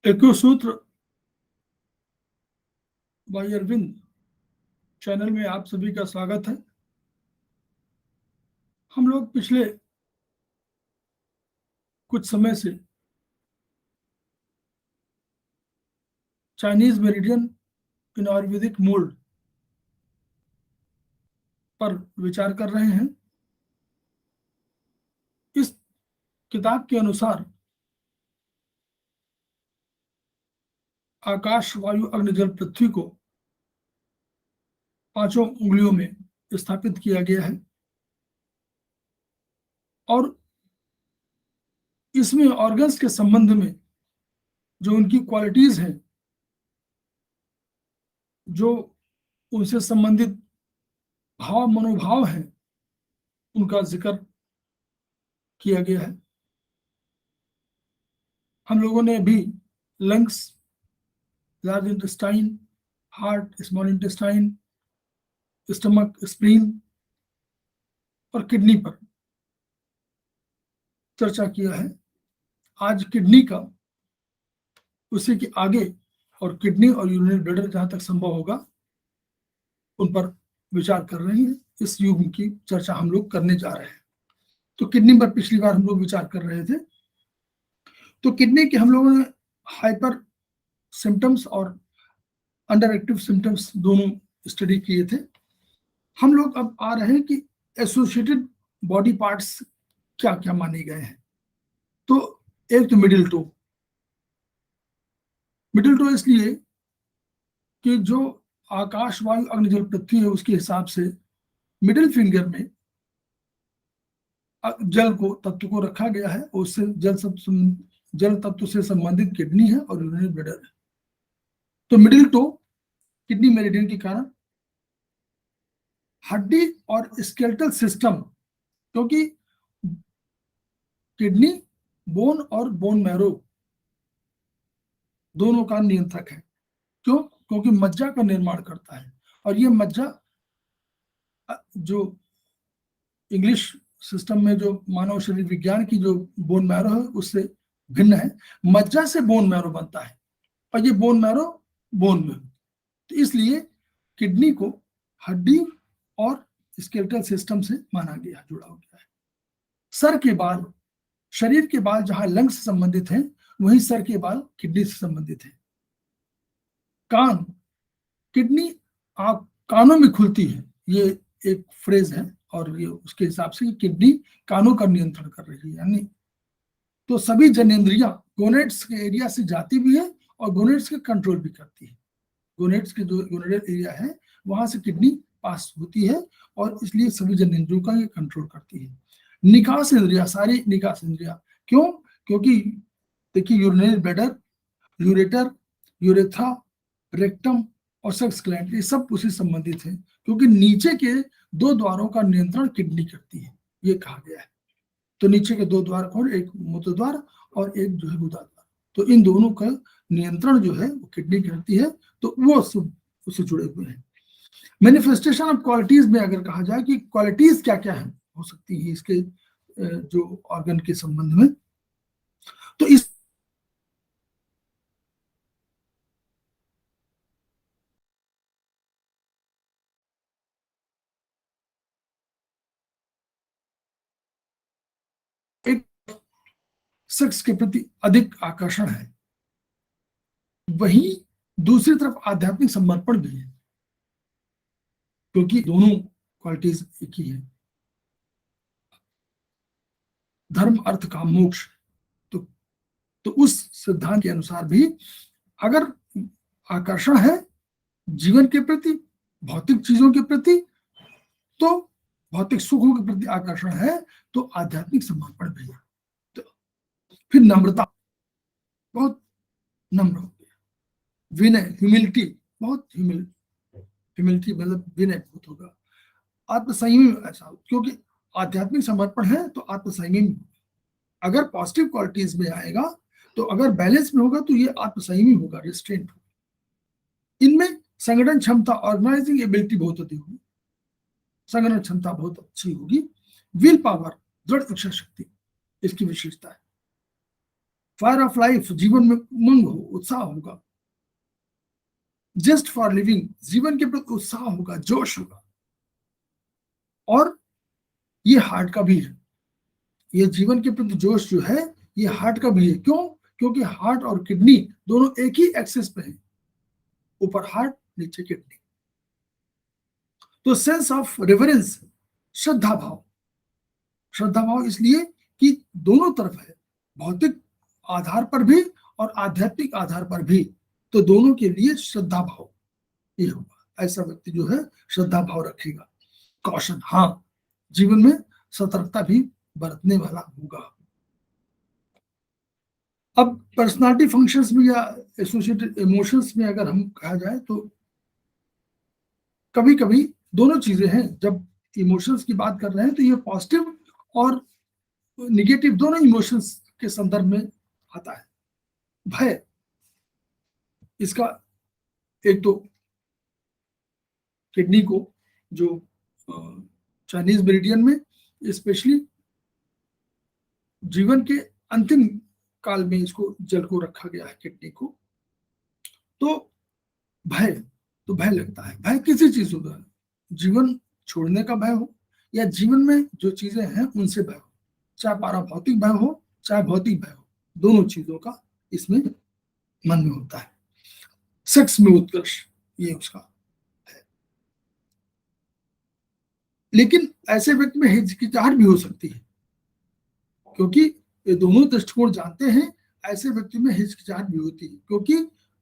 एको सूत्र bye Arvind channel में आप सभी का स्वागत है। हम लोग पिछले कुछ समय से चाइनीज मेरिडियन इन आयुर्वेदिक मोल्ड पर विचार कर रहे हैं। इस किताब के अनुसार आकाश, वायु, अग्नि, जल, पृथ्वी को 5 उंगलियों में स्थापित किया गया है और इसमें ऑर्गन्स के संबंध में जो उनकी क्वालिटीज हैं, जो उनसे संबंधित भाव मनोभाव हैं, उनका जिक्र किया गया है। हम लोगों ने अभी lungs, large intestine, heart, small intestine, stomach, spleen और किडनी पर चर्चा किया है। आज किडनी का, उसी के आगे, और किडनी और यूरिनरी ब्लैडर जहां तक संभव होगा उन पर विचार कर रहे हैं। इस युग की चर्चा हम लोग करने जा रहे हैं। तो किडनी पर पिछली बार हम लोग विचार कर रहे थे। तो किडनी के हम लोगों ने हाइपर सिम्टम्स और अंडर एक्टिव सिम्टम्स दोनों स्टडी किए थे। हम लोग अब आ रहे हैं कि एसोसिएटेड बॉडी पार्ट्स क्या क्या माने गए हैं। तो एक तो मिडिल टो इसलिए कि जो आकाश, वायु, अग्नि, जल, पृथ्वी है, उसके हिसाब से मिडिल फिंगर में जल को तत्व को रखा गया है। उससे जल तत्व से संबंधित किडनी है और यूरिनरी ब्लैडर है। तो मिडिल टो किडनी मेरिडियन के कारण हड्डी और स्केलेटल सिस्टम, क्योंकि किडनी बोन और बोन मैरो दोनों का नियंत्रक है। क्यों? क्योंकि मज्जा का निर्माण करता है और ये मज्जा जो इंग्लिश सिस्टम में जो मानव शरीर विज्ञान की जो बोन मैरो है उससे भिन्न है। मज्जा से बोन मैरो बनता है और ये बोन मैरो बोन में, तो इसलिए किडनी को हड्डी और स्केलेटल सिस्टम से माना गया, जुड़ा हो गया है। सर के बाल, शरीर के बाल जहां लंग्स से संबंधित हैं, वहीं सर के बाल किडनी से संबंधित हैं। कान, किडनी कानों में खुलती है, ये एक फ्रेज है और ये उसके हिसाब से किडनी कानों का नियंत्रण कर रही है। यानी तो सभी जनेंद्रियां गोनेड्स के एरिया से जाती भी है और गोनेड्स के कंट्रोल भी करती है। गोनेड्स के जो गोनेडल एरिया है वहां से किडनी पास होती है और इसलिए सभी जनेंद्रियों का ये कंट्रोल करती है। निकास इंद्रिया, सारी निकास इंद्रिया, क्यों? क्योंकि देखिए urinary bladder, ureter, urethra, rectum और सेक्स ग्लैंड, ये सब उसी संबंधित है, क्योंकि नीचे के 2 द्वारों का नियंत्रण किडनी करती है, ये कहा गया है। तो नीचे के 2 द्वार कौन? एक मूत्र द्वार और एक जो है गुदा द्वार। तो इन दोनों का नियंत्रण जो है वो किडनी करती है। तो वो उससे जुड़े हुए हैं। मैनिफेस्टेशन ऑफ क्वालिटीज में अगर कहा जाए कि क्वालिटीज क्या क्या है हो सकती है इसके जो ऑर्गन के संबंध में, तो इस एक सेक्स के प्रति अधिक आकर्षण है, वहीं दूसरी तरफ आध्यात्मिक समर्पण भी है, क्योंकि दोनों क्वालिटीज एक ही है। धर्म, अर्थ, काम, मोक्ष, तो उस सिद्धांत के अनुसार भी अगर आकर्षण है जीवन के प्रति, भौतिक चीजों के प्रति, तो भौतिक सुखों के प्रति आकर्षण है, तो आध्यात्मिक समर्पण भी है। तो फिर नम्रता, बहुत नम्र हो गया। विनय, ह्यूमिलिटी, बहुत ह्यूमिलिटी मतलब विनय बहुत होगा। आत्मसंयमी ऐसा, क्योंकि आध्यात्मिक समर्पण है तो आत्मसंयमी। अगर पॉजिटिव क्वालिटीज में आएगा तो अगर बैलेंस में होगा तो ये आत्मसंयमी होगा, रिस्ट्रेंट होगा। इनमें संगठन क्षमता, ऑर्गेनाइजिंग एबिलिटी बहुत अधिक होगी, संगठन क्षमता बहुत अच्छी होगी। विल पावर, दृढ़ इच्छा शक्ति इसकी विशेषता है। फायर ऑफ लाइफ, जीवन में उमंग हो, उत्साह होगा। जस्ट फॉर लिविंग, जीवन के प्रति उत्साह होगा, जोश होगा। और ये हार्ट का भी है, ये जीवन के प्रति जोश जो है ये हार्ट का भी है। क्यों? क्योंकि हार्ट और किडनी दोनों एक ही एक्सिस पे हैं, ऊपर हार्ट नीचे किडनी। तो सेंस ऑफ रेवरेंस, श्रद्धा भाव, श्रद्धा भाव इसलिए कि दोनों तरफ है, भौतिक आधार पर भी और आध्यात्मिक आधार पर भी, तो दोनों के लिए श्रद्धा भाव ये होगा। ऐसा व्यक्ति जो है श्रद्धा भाव रखेगा। कॉशन, हाँ, जीवन में सतर्कता भी बरतने वाला होगा। अब पर्सनालिटी फंक्शंस में या एसोसिएटेड इमोशंस में अगर हम कहा जाए तो कभी कभी दोनों चीजें हैं। जब इमोशंस की बात कर रहे हैं तो ये पॉजिटिव और निगेटिव दोनों इमोशंस के संदर्भ में आता है। भय, इसका एक तो किडनी को जो चाइनीज मेरिडियन में स्पेशली जीवन के अंतिम काल में इसको जल को रखा गया है किडनी को। तो भय, तो भय लगता है। भय किसी चीज का, जीवन छोड़ने का भय हो या जीवन में जो चीजें हैं उनसे भय हो, चाहे पाराभौतिक भय हो चाहे भौतिक भय हो, दोनों चीजों का इसमें मन में होता है। सेक्स में उत्कर्ष, ये उसका है। लेकिन ऐसे व्यक्ति में हिचकिचाहट भी हो सकती है, क्योंकि ये दोनों दृष्टिकोण जानते हैं। ऐसे व्यक्ति में हिचकिचाहट भी होती है क्योंकि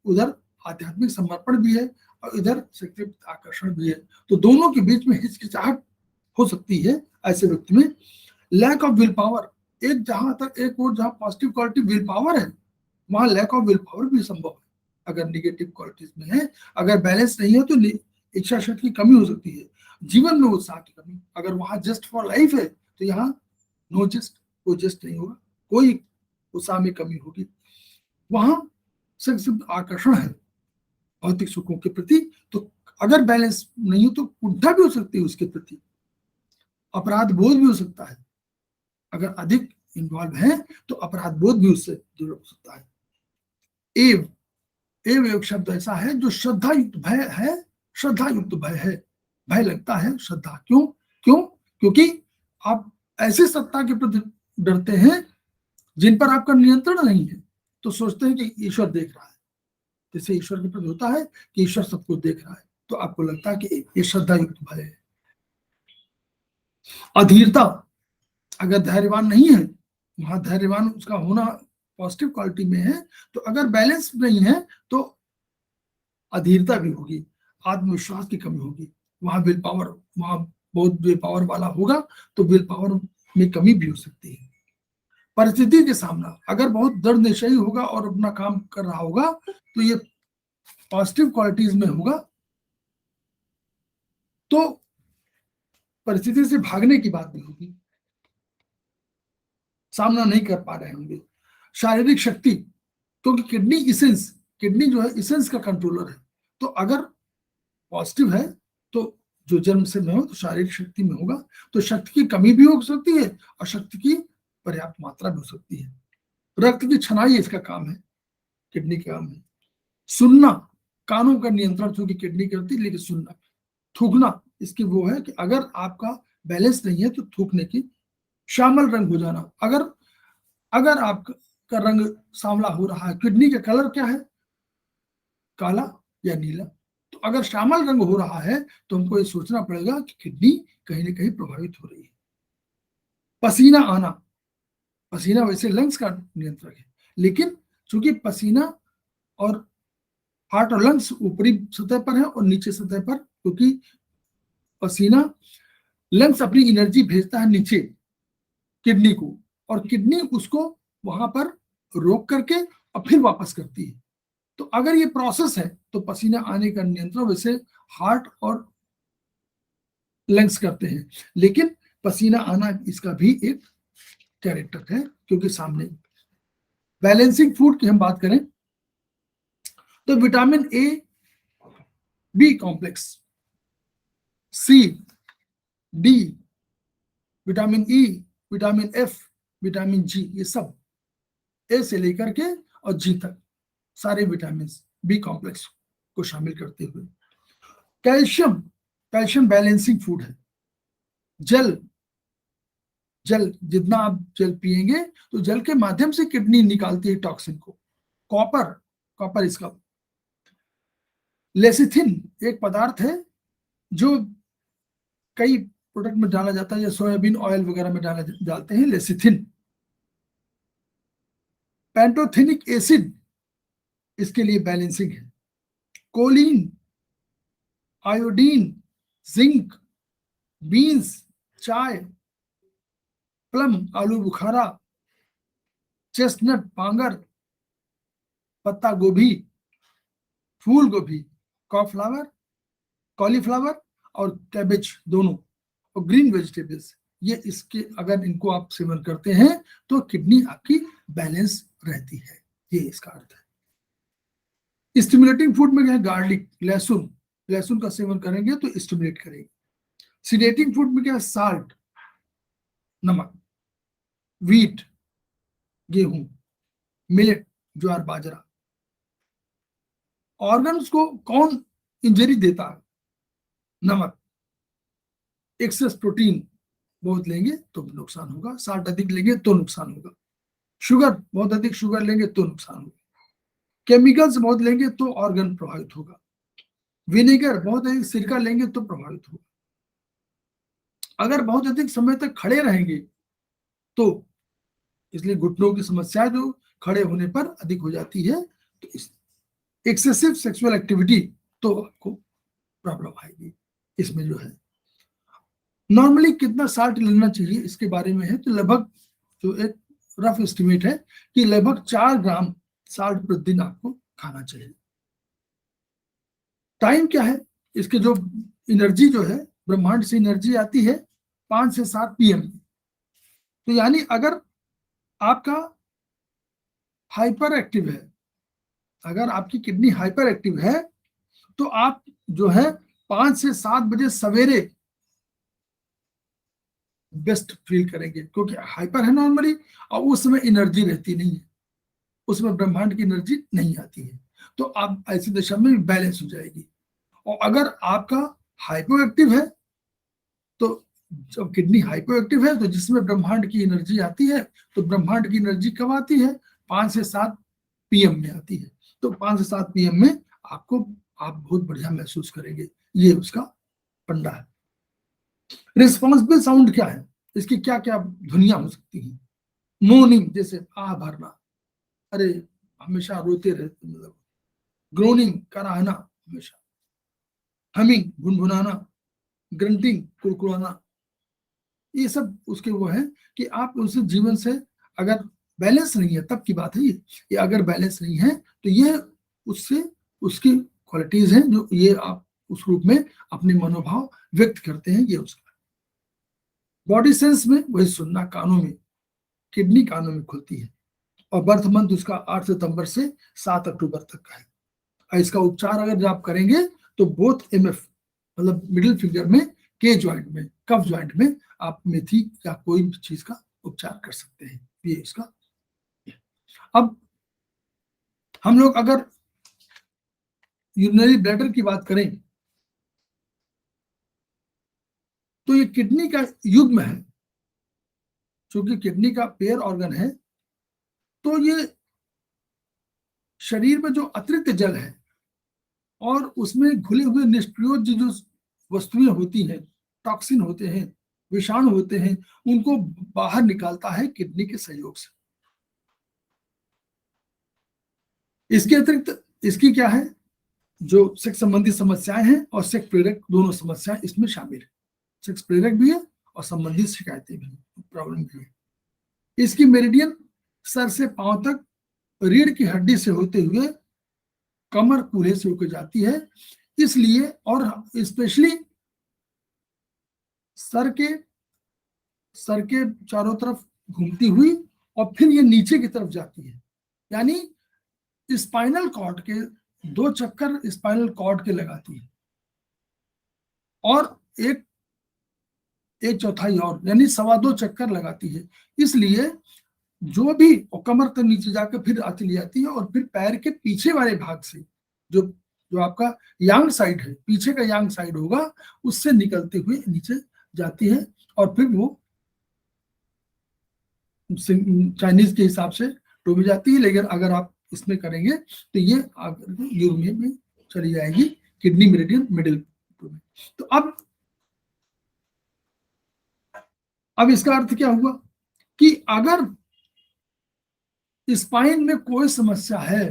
उधर आध्यात्मिक समर्पण भी है और इधर शक्ति आकर्षण भी है, तो दोनों के बीच में हिचकिचाहट हो सकती है ऐसे व्यक्ति में। लैक ऑफ विल पावर, एक जहां तक एक और जहां पॉजिटिव क्वालिटी विल पावर है वहां लैक ऑफ विल पावर भी संभव है। अगर निगेटिव क्वालिटीज में है, अगर बैलेंस नहीं है तो इच्छा शक्ति की कमी हो सकती है, जीवन में उत्साह की कमी। अगर वहां जस्ट फॉर लाइफ है तो यहाँ नो जस्ट, कोई जस्ट नहीं होगा, कोई उत्साह में कमी होगी। वहां सिर्फ आकर्षण है भौतिक सुखों के प्रति, तो अगर बैलेंस नहीं हो तो कुंठा भी हो सकती है उसके प्रति, अपराध बोध भी हो सकता है। अगर अधिक इन्वॉल्व है तो अपराध बोध भी उससे जुड़ हो सकता है। एव, एव एक शब्द ऐसा है जो श्रद्धा युक्त भय है, श्रद्धा युक्त भय है। भय लगता है श्रद्धा, क्यों? क्योंकि आप ऐसी सत्ता के प्रति डरते हैं जिन पर आपका नियंत्रण नहीं है, तो सोचते हैं कि ईश्वर देख रहा है। जैसे ईश्वर के प्रति होता है कि ईश्वर सब कुछ देख रहा है, तो आपको लगता है कि ये श्रद्धा युक्त भय है। अधीरता, अगर धैर्यवान नहीं है, वहां धैर्यवान उसका होना पॉजिटिव क्वालिटी में है, तो अगर बैलेंस नहीं है तो अधीरता भी होगी, आत्मविश्वास की कमी होगी। वहां विल पावर, वहां बहुत विल पावर वाला होगा तो विल पावर में कमी भी हो सकती है। परिस्थिति के सामना, अगर बहुत दृढ़ निश्चयी होगा और अपना काम कर रहा होगा तो ये पॉजिटिव क्वालिटीज में होगा, तो परिस्थिति से भागने की बात भी होगी, सामना नहीं कर पा रहे होंगे। शारीरिक शक्ति, क्योंकि किडनी इसेंस, किडनी जो है इसेंस का कंट्रोलर है, तो अगर पॉजिटिव है तो जो जन्म से में हो तो शारीरिक शक्ति में होगा, तो शक्ति की कमी भी हो सकती है और शक्ति की पर्याप्त मात्रा भी हो सकती है। रक्त की छनाई इसका काम है, किडनी का काम है। सुनना, कानों का नियंत्रण चूंकि किडनी करती है, लेकिन सुनना, थूकना इसकी वो है कि अगर आपका बैलेंस नहीं है तो थूकने की। श्यामल रंग हो जाना, अगर आपका रंग सांवला हो रहा है, किडनी का कलर क्या है, काला या नीला, तो अगर श्यामल रंग हो रहा है तो हमको ये सोचना पड़ेगा कि किडनी कहीं ना कहीं प्रभावित हो रही है। पसीना आना, पसीना वैसे लंग्स का नियंत्रक है, लेकिन चूंकि पसीना और हार्ट और लंग्स ऊपरी सतह पर है और नीचे सतह पर, क्योंकि पसीना, लंग्स अपनी एनर्जी भेजता है नीचे किडनी को, और किडनी उसको वहां पर रोक करके और फिर वापस करती है। तो अगर ये प्रोसेस है तो पसीना आने का नियंत्रण वैसे हार्ट और लंग्स करते हैं, लेकिन पसीना आना इसका भी एक कैरेक्टर है, क्योंकि सामने। बैलेंसिंग फूड की हम बात करें तो vitamin A, B complex, C, D, vitamin E, vitamin F, vitamin G, ये सब ए से लेकर के और जी तक सारे विटामिन बी कॉम्प्लेक्स को शामिल करते हुए। कैल्शियम, कैल्शियम बैलेंसिंग फूड है। जल, जल जितना आप जल पिएंगे तो जल के माध्यम से किडनी निकालती है टॉक्सिन को। कॉपर, कॉपर इसका। लेसिथिन एक पदार्थ है जो कई प्रोडक्ट में डाला जाता है, या सोयाबीन ऑयल वगैरह में डालते हैं लेसिथिन। पैंटोथेनिक एसिड इसके लिए बैलेंसिंग है। कोलिन, आयोडीन, जिंक, बीन्स, चाय, प्लम आलू बुखारा, चेस्टनट पांगर, पत्ता गोभी, फूल गोभी, कॉलीफ्लावर और कैबेज दोनों, और ग्रीन वेजिटेबल्स, ये इसके अगर इनको आप सेवन करते हैं तो किडनी आपकी बैलेंस रहती है, ये इसका अर्थ है। स्टिमुलेटिंग फूड में क्या है? गार्लिक, लहसुन, लहसुन का सेवन करेंगे तो स्टिमुलेट करेगी। सीडेटिंग फूड में क्या है? साल्ट, नमक, वीट, गेहूं, मिलेट, ज्वार बाजरा। ऑर्गन्स को कौन इंजरी देता है? नमक। एक्सेस प्रोटीन बहुत लेंगे तो नुकसान होगा, साल्ट अधिक लेंगे तो नुकसान होगा। शुगर, बहुत अधिक शुगर लेंगे तो नुकसान होगा। केमिकल्स बहुत लेंगे तो ऑर्गन प्रभावित होगा। विनेगर, बहुत अधिक सिरका लेंगे तो प्रभावित होगा। अगर बहुत अधिक समय तक खड़े रहेंगे तो, इसलिए घुटनों की समस्या जो खड़े होने पर अधिक हो जाती है, तो इस एक्सेसिव सेक्सुअल एक्टिविटी तो आपको प्रॉब्लम आएगी इसमें जो है। नॉर्मली कितना साल्ट लेना चाहिए इसके बारे में है, तो लगभग जो एक रफ एस्टिमेट है कि लगभग 4 ग्राम साल्ट प्रतिदिन आपको खाना चाहिए। टाइम क्या है इसके? जो एनर्जी जो है, ब्रह्मांड से एनर्जी आती है 5 से 7 पीएम। तो यानी अगर आपका हाइपर एक्टिव है, अगर आपकी किडनी हाइपर एक्टिव है, तो आप जो है 5 से 7 बजे सवेरे बेस्ट फील करेंगे, क्योंकि हाइपर है नॉर्मली और उस समय एनर्जी रहती नहीं है, उसमें ब्रह्मांड की एनर्जी नहीं आती है, तो आप ऐसी दशा में बैलेंस हो जाएगी। और अगर आपका हाइपो एक्टिव है, तो जब किडनी हाइपो एक्टिव है तो जिसमें ब्रह्मांड की एनर्जी आती है, तो ब्रह्मांड की एनर्जी कब आती है? 5 से 7 पीएम में आती है। तो 5 से 7 पीएम में आपको, आप बहुत बढ़िया महसूस करेंगे, ये उसका फंडा है। रिस्पॉन्सिबल साउंड क्या है? इसकी क्या क्या ध्वनियां हो सकती हैं? मोर्निंग, जैसे आ भरना, अरे हमेशा रोते रहते, मतलब ग्रोनिंग, कराहना हमेशा, हमिंग, गुनगुनाना, ग्रंटिंग, कुड़कुड़ाना, ये सब उसके वो है कि आप उस जीवन से अगर बैलेंस नहीं है तब की बात है ये अगर बैलेंस नहीं है तो ये उससे उसकी क्वालिटीज हैं जो ये आप उस रूप में अपने मनोभाव व्यक्त करते हैं, ये उसका। बॉडी सेंस में वही सुनना, कानों में, किडनी कानों में खुलती है, और बर्थ मंथ उसका 8 सितंबर से 7 अक्टूबर तक का है। और इसका उपचार अगर आप करेंगे तो बोथ एमएफ, मतलब मिडिल फिंगर में, के ज्वाइंट में, कफ ज्वाइंट में आप मेथी या कोई भी चीज का उपचार कर सकते हैं, ये इसका। अब हम लोग अगर यूरिनरी ब्लैडर की बात करें तो ये किडनी का युग्म है, क्योंकि किडनी का पेयर ऑर्गन है, तो ये शरीर में जो अतिरिक्त जल है और उसमें घुले हुए निष्क्रिय जो वस्तुएं होती हैं, टॉक्सिन होते हैं, विषाणु होते हैं, उनको बाहर निकालता है किडनी के सहयोग से। इसके अतिरिक्त इसकी क्या है, जो सेक्स संबंधी समस्याएं हैं और सेक्स प्रेरक दोनों समस्याएं इसमें शामिल है। सेक्स प्रेरक भी है और संबंधित शिकायतें भी, प्रॉब्लम भी है। इसकी मेरिडियन सर से पांव तक रीढ़ की हड्डी से होते हुए कमर कूल्हे से होकर जाती है, इसलिए, और स्पेशली सर के चारों तरफ घूमती हुई और फिर ये नीचे की तरफ जाती है, यानी स्पाइनल कॉर्ड के 2 चक्कर स्पाइनल कॉर्ड के लगाती है, और एक चौथाई और, यानी 2.25 चक्कर लगाती है। इसलिए जो भी कमर तक नीचे जाकर फिर चली जाती है और फिर पैर के पीछे वाले भाग से जो जो आपका यांग साइड है, पीछे का यांग साइड होगा, उससे निकलते हुए नीचे जाती है और फिर वो चाइनीज के हिसाब से डूबी जाती है। लेकिन अगर आप इसमें करेंगे तो ये यूरोनियम में चली जाएगी, किडनी मेरिडियन मिडिल में। तो अब इसका अर्थ क्या हुआ कि अगर स्पाइन में कोई समस्या है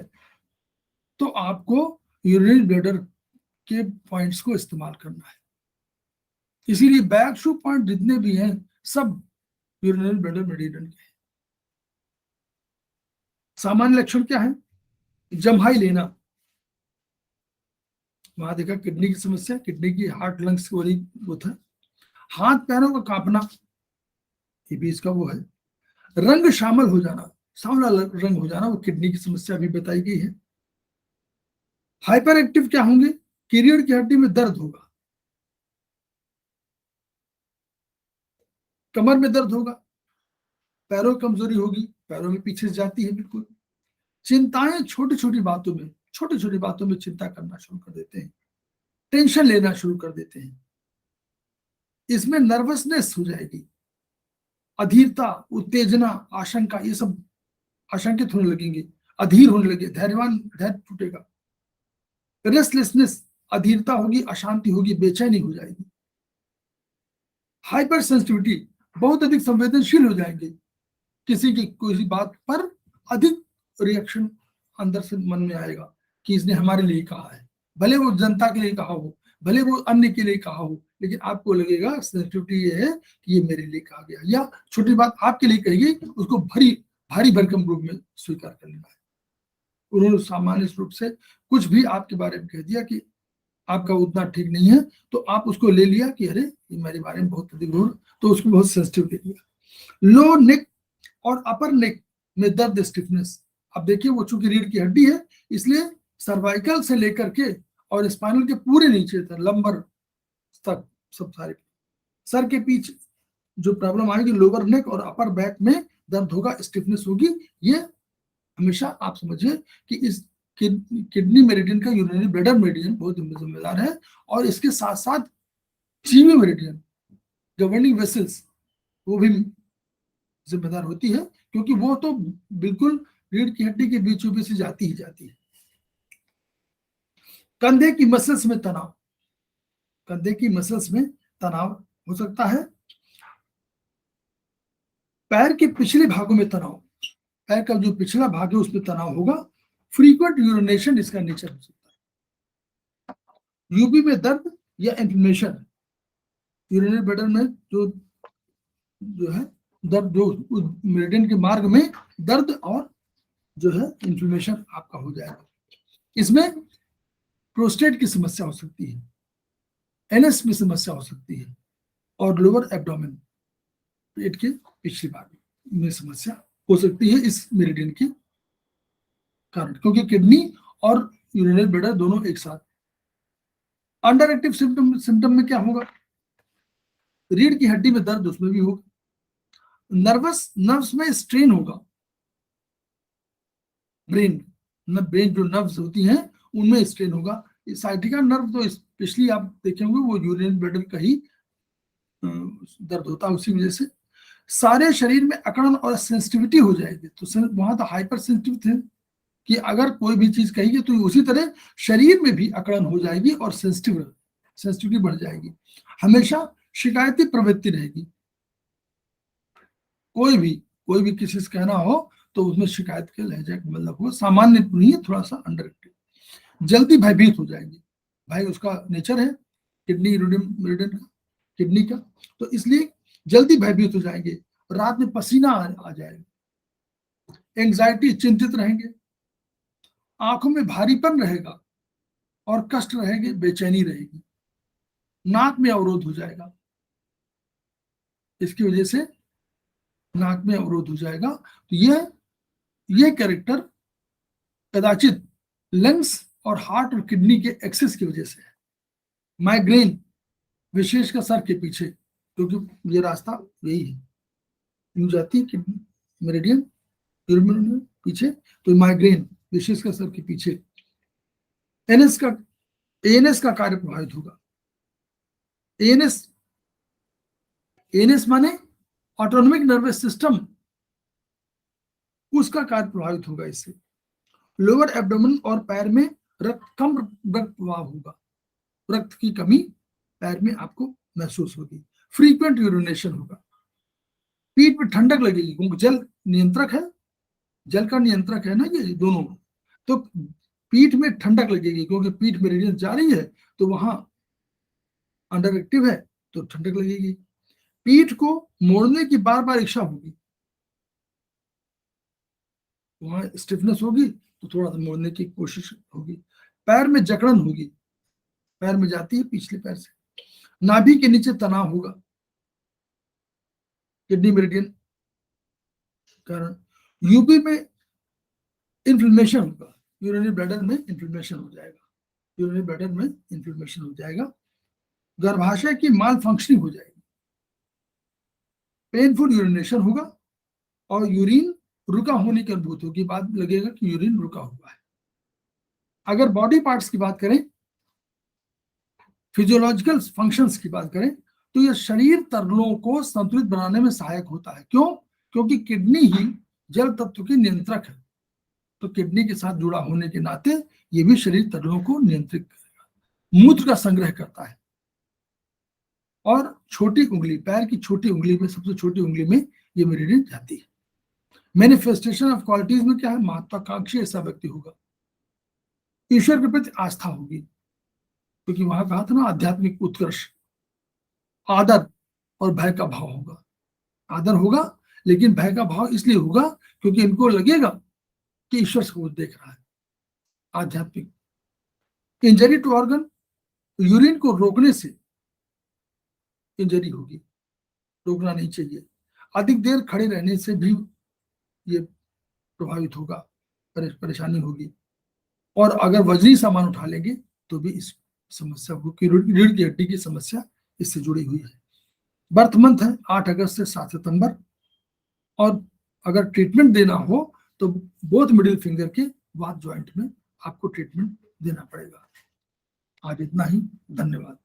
तो आपको यूरिनरी ब्लैडर के पॉइंट्स को इस्तेमाल करना है। इसीलिए बैक शू पॉइंट जितने भी हैं सब यूरिनरी ब्लैडर मेडियन के हैं। सामान्य लक्षण क्या है? जम्हाई लेना, वहां देखा किडनी की समस्या, किडनी की हार्ट लंग्स वाली वो था। हाथ पैरों का कांपना, ये भी इसका वो है। रंग शामिल हो जाना, सांवला रंग हो जाना, वो किडनी की समस्या भी बताई गई है। हाइपर एक्टिव क्या होंगे? कीरीड की हड्डी में दर्द होगा, कमर में दर्द होगा, पैरों की कमजोरी होगी, पैरों में पीछे जाती है बिल्कुल। चिंताएं छोटी छोटी बातों में चिंता करना शुरू कर देते हैं, टेंशन लेना शुरू कर देते हैं। इसमें नर्वसनेस हो जाएगी, अधीरता, उत्तेजना, आशंका, ये सब आशंकित होने लगेंगे, अधीर होने लगे, धैर्य टूटेगा। रेस्टलेसनेस, अधीरता होगी, अशांति होगी, बेचैनी हो जाएगी। हाइपर सेंसिटिविटी, बहुत अधिक संवेदनशील हो जाएंगे, किसी की कोई बात पर अधिक रिएक्शन अंदर से मन में आएगा कि इसने हमारे लिए कहा है, भले वो जनता के लिए कहा हो, भले वो अन्य के लिए कहा हो, लेकिन आपको लगेगा सेंसिटिविटी ये है कि ये मेरे लिए कहा गया, या छोटी बात आपके लिए कहेगी उसको भारी भरकम रूप में स्वीकार कर लेना है। उन्होंने सामान्य रूप से कुछ भी आपके बारे में कह दिया कि आपका उतना ठीक नहीं है, तो आप उसको ले लिया कि अरे ये मेरे बारे में बहुत अधिक हो, तो उसको बहुत सेंसिटिव ले लिया। लो नेक और अपर नेक में दर्द, स्टिफनेस। अब देखिए वो चूंकि रीढ़ की हड्डी है, इसलिए सर्वाइकल से लेकर के और स्पाइनल के पूरे नीचे तक, लंबर तक सब सारे, सर के पीछे जो प्रॉब्लम आएगी, लोअर नेक और अपर बैक में दर्द होगा, स्टिफनेस होगी। ये हमेशा आप समझिए कि इस किडनी मेरिडियन का यूरिनरी ब्लैडर मेरिडियन बहुत जिम्मेदार है, और इसके साथ साथ चीमी मेरिडियन, गवर्निंग वेसल्स, वो भी जिम्मेदार होती है, क्योंकि वो तो बिल्कुल रीढ़ की हड्डी के बीचों बीच से जाती ही जाती है। कंधे की मसल्स में तनाव, कंधे की मसल्स में तनाव हो सकता है। पैर के पिछले भागों में तनाव, पैर का जो पिछला भाग है उसमें तनाव होगा। फ्रीक्वेंट यूरिनेशन इसका नेचर हो सकता है। यूपी में दर्द या इन्फ्लेमेशन, यूरिनरी ब्लैडर में जो है दर्द, जो मेरिडियन के मार्ग में दर्द और जो है इन्फ्लेमेशन आपका हो जाएगा। इसमें प्रोस्टेट की समस्या हो सकती है, एनएस में समस्या हो सकती है, और लोअर एब्डोमेन, पेट के पिछले भाग में समस्या हो सकती है इस मेरिडियन के कारण, क्योंकि किडनी और यूरिनरी ब्लैडर दोनों एक साथ। अंडर एक्टिव सिम्टम में क्या होगा? रीढ़ की हड्डी में दर्द, उसमें भी होगा। नर्व्स में स्ट्रेन होगा, ब्रेन जो नर्व्स होती हैं उनमें स्ट्रेन होगा। साइटिका नर्व तो स्पेशली आप देखेंगे वो यूरिनरी ब्लैडर का ही दर्द होता है, उसी वजह से। सारे शरीर में अकड़न और सेंसिटिविटी हो जाएगी, तो वहां तो हाइपर सेंसिटिव थे कि अगर कोई भी चीज कहेगी तो उसी तरह शरीर में भी अकड़न हो जाएगी और सेंसिटिविटी बढ़ जाएगी। हमेशा शिकायती प्रवृत्ति रहेगी, कोई भी किसी से कहना हो तो उसमें शिकायत के लहजे का मतलब हो, सामान्य नहीं, थोड़ा सा अंडर एक्टिव। जल्दी भयभीत हो जाएगी, भाई उसका नेचर है किडनी मेरिडियन का, किडनी का, तो इसलिए जल्दी भयभीत हो जाएंगे। रात में पसीना आ जाएगा, एंजाइटी, चिंतित रहेंगे, आंखों में भारीपन रहेगा और कष्ट रहेंगे, बेचैनी रहेगी, नाक में अवरोध हो जाएगा, इसकी वजह से नाक में अवरोध हो जाएगा। तो ये कैरेक्टर कदाचित लंग्स और हार्ट और किडनी के एक्सेस की वजह से है। माइग्रेन, विशेषकर सर के पीछे, क्योंकि ये रास्ता यही है, यूं जाती है किडनी मेरिडियन यूरिन पीछे, तो माइग्रेन, विशेष कर सर के पीछे। एएनएस का कार्य प्रभावित होगा। एएनएस माने ऑटोनॉमिक नर्वस सिस्टम, उसका कार्य प्रभावित होगा इससे। लोअर एब्डोमेन और पैर में कम रक्त प्रवाह होगा, रक्त की कमी पैर में आपको महसूस होगी। फ्रीक्वेंट यूरिनेशन होगा। पीठ में ठंडक लगेगी, क्योंकि जल नियंत्रक है, जल का नियंत्रक है ना ये दोनों, तो पीठ में ठंडक लगेगी, क्योंकि पीठ में रेडियंस जा रही है तो वहां अंडर एक्टिव है तो ठंडक लगेगी। पीठ को मोड़ने की बार बार इच्छा होगी, वहां स्टिफनेस होगी तो थोड़ा सा मोड़ने की कोशिश होगी। पैर में जकड़न होगी, पैर में जाती है पिछले पैर से। नाभि के नीचे तनाव होगा, किडनी मेरिडियन कारण। यूपी में इन्फ्लेमेशन होगा, यूरिनरी ब्लैडर में इन्फ्लेमेशन हो जाएगा, यूरिनरी ब्लैडर में इन्फ्लेमेशन हो जाएगा। गर्भाशय की माल फंक्शनिंग हो जाएगी। पेनफुल यूरिनेशन होगा और यूरिन रुका होने की अनुभूति होगी, बाद लगेगा कि यूरिन रुका हुआ है। अगर बॉडी पार्ट्स की बात करें, फिजियोलॉजिकल फंक्शंस की बात करें, तो यह शरीर तरलों को संतुलित बनाने में सहायक होता है। क्यों? क्योंकि किडनी ही जल तत्व की नियंत्रक है, तो किडनी के साथ जुड़ा होने के नाते यह भी शरीर तरलों को नियंत्रित करेगा, मूत्र का संग्रह करता है। और छोटी उंगली, पैर की छोटी उंगली में, सबसे छोटी उंगली में ये मेरिडियन जाती है। मैनिफेस्टेशन ऑफ क्वालिटीज में क्या है? महत्वाकांक्षी ऐसा व्यक्ति होगा, ईश्वर के प्रति आस्था होगी, क्योंकि वहां कहा था ना आध्यात्मिक उत्कर्ष। आदर और भय का भाव होगा, आदर होगा लेकिन भय का भाव इसलिए होगा क्योंकि इनको लगेगा कि ईश्वर को देख रहा है। आध्यात्मिक। इंजरी टू ऑर्गन, यूरिन को रोकने से इंजरी होगी, रोकना नहीं चाहिए। अधिक देर खड़े रहने से भी ये प्रभावित होगा, परेशानी होगी। और अगर वजनी सामान उठा लेंगे तो भी इस समस्या को, रीढ़ की हड्डी की समस्या इससे जुड़ी हुई है। बर्थ मंथ है 8 अगस्त से 7 सितंबर, और अगर ट्रीटमेंट देना हो तो बोथ मिडिल फिंगर के वात ज्वाइंट में आपको ट्रीटमेंट देना पड़ेगा। आज इतना ही, धन्यवाद।